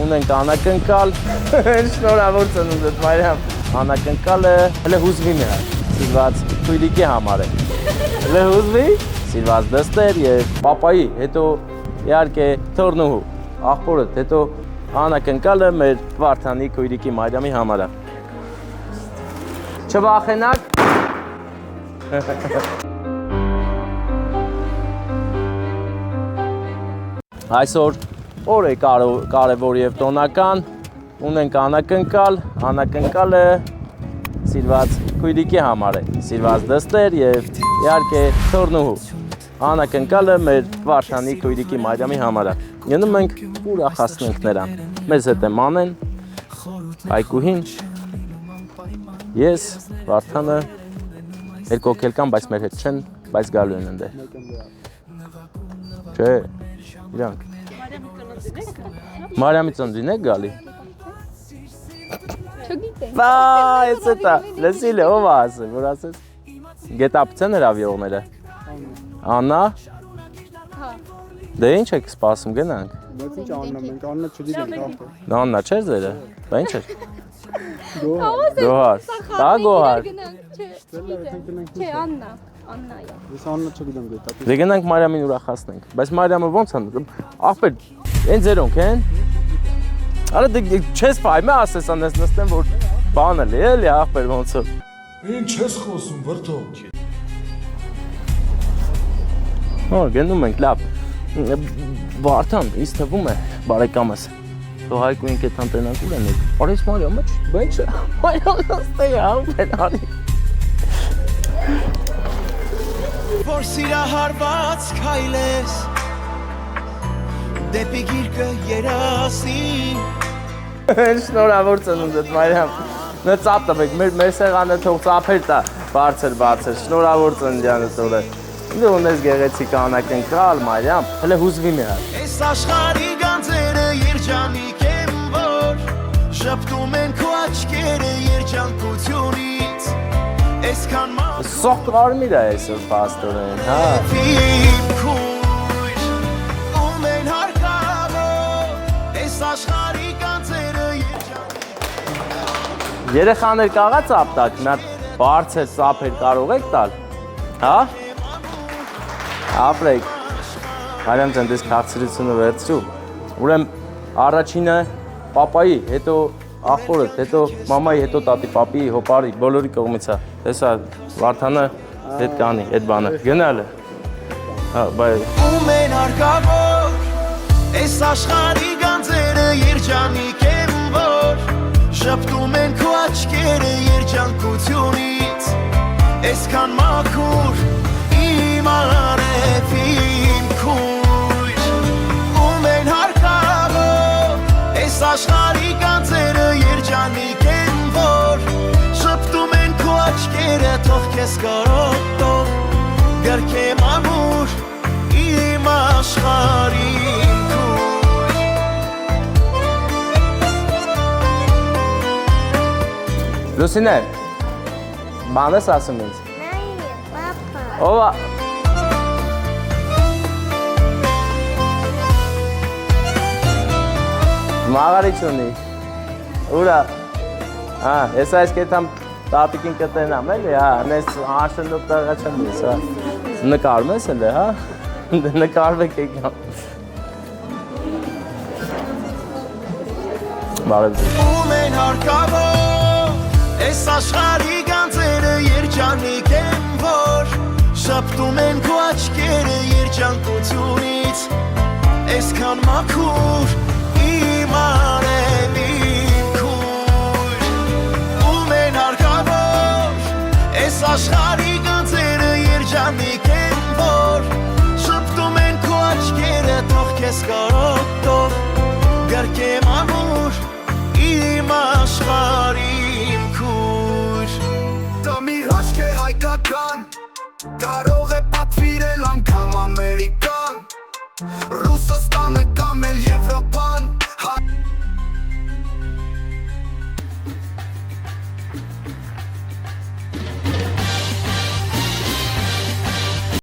ունենք անակնկալ, շնորհավոր ծնունդդ Մարիամ, անակնկալը հələ հուզվի մի հատ, սիրված քույրիկի համար է, հələ հուզվի, սիրված դստեր եւ պապայի, հետո իհարկե թորնուհու, աղբորդ, հետո անակնկալը մեր Վարդանի քույրիկի Մարիամի համար է։ Չվախենաք։ Այսօր օր է կարևոր եւ տոնական, ունենք անակնկալ, անակնկալը սիրված քույրիկի համար է, սիրված դստեր եւ իհարկե թորնուհու։ Անակնկալը մեր Վարդանի քույրիկի Մարիամի համար է։ Գնում ենք ուրախացնենք նրան։ Մեզ հետ է Մանեն, Հայկուհին, ես, Վարդանը, երկու ոգել կան, բայց մեր հետ չեն, բայց գալու են ընդ։ Չէ, իրանք։ Մարիամի ծննդին եք գալի։ Չգիտեմ։ Բայց էտա, լսիլ է, ով է ասել, որ ասես։ Գետապցեն հրավիրողները։ Աննա։ Հա։ Դե ինչ եք սպասում, գնանք։ Բայց ինչ Աննա, մենք Աննա չգիտենք արդեն։ Աննա չէր ձերը, բա ինչ էր։ Գոհար։ Գոհար, դա Գոհար։ Չէ, Աննա է։ Ես Աննա չգիտեմ գետա։ Դե գնանք Մարիամին ուրախացնենք, բայց Մարիամը ոնց է, ախպեր, են ձերոնք են։ Արա դե չես փայմը ասես անես նստեմ, որ բանը լի էլի ախպեր ոնց է։ Ինչ ես խոսում, վրդո։ Հո, գնում ենք, լավ։ Վարդան, ինձ թվում է, բարեկամս։ Դու Հայկուին կետ անտենակուր են եք։ Արես Մարիամը, բա ինչ է։ Մարիամը նստե է, ախպեր արի։ Որ սիրահարված քայլես դեպի գիրկը երասին Շնորհավոր ծնունդդ Մարիամ։ Նա ծափ տվեք, մեր սեղանը թող ծափեր տա, բարձր, շնորհավոր ծննդյանդ օրը։ Դու ունես գեղեցիկ անակնկալ Մարիամ, հələ հուզվի մի հատ։ Այս աշխարհի գանձերը երջանիկ են որ շփտում են քո աչքերը երջանկությունից Այսքան Սող կարմիր է այսօր պաստորեն, հա։ Ում են հարկավոր այս աշխարհի գանձերը երջանիկ Երեխաներ կաղա ծափ տակ, մի հատ բարձր ծափեր կարող եք տալ, հա։ Ապրեք, Մարիամ ջան, դες քաղցրությունը վերցրու, ուրեմն առաջինը պապայի, հետո ախորդ, հետո մամայի, հետո տատի, պապի, հոպարի, բոլորի կողմից է, տեսա, Վարդանը հետ կանի, այդ բանը, գնալը, հա, բայ։ Ում են հարկավոր, այս աշխարհի գանձերը երջանիկ են որ շփտում են քո աչքերը երջանկությունից Այսքան մաքուր իմ արևին քույր Ում են հարկավոր, այս աշխարհի գանձերը երջանիկ են որ շփտում են քո աչքերը թող քեզ կարոտող գրքեմ ամուր իմ աշխարհին քույր Լուսինե, բան ես ասում ինձ։ Պապա։ Ովա։ Մաղարի չունի, ուրա, ես այս կետամ տատիկին կտենամ էլի, նես հաշնլոտ տաղա չեմ ես, նկարում ես էլ է, նկարվեք եկամ։ Բարև ձեզ։ Ում են հարկավոր, այս աշխարհի գանձերը երջանիկ են որ շփտում են քո աչքերը երջանկությունից Այսքան մաքուր իմ արևին քույր Ում են հարկավոր, այս աշխարհի գանձերը երջանիկ են որ շփտում են քո աչքերը թող քեզ կարոտող գրքեմ ամուր իմ աշխարհին քույր Դա մի հաշք է հայկական Կարո